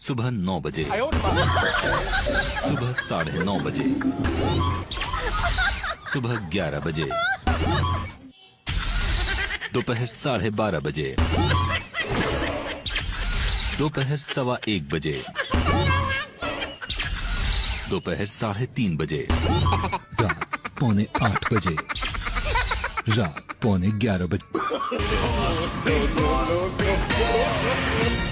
सुबह 9 बजे, सुबह 9:30 बजे, सुबह 11 बजे, दोपहर 12:30 बजे, दोपहर 1:15 बजे, दोपहर 3:30 बजे, रात 7:45 बजे, रात 11:15 बजे।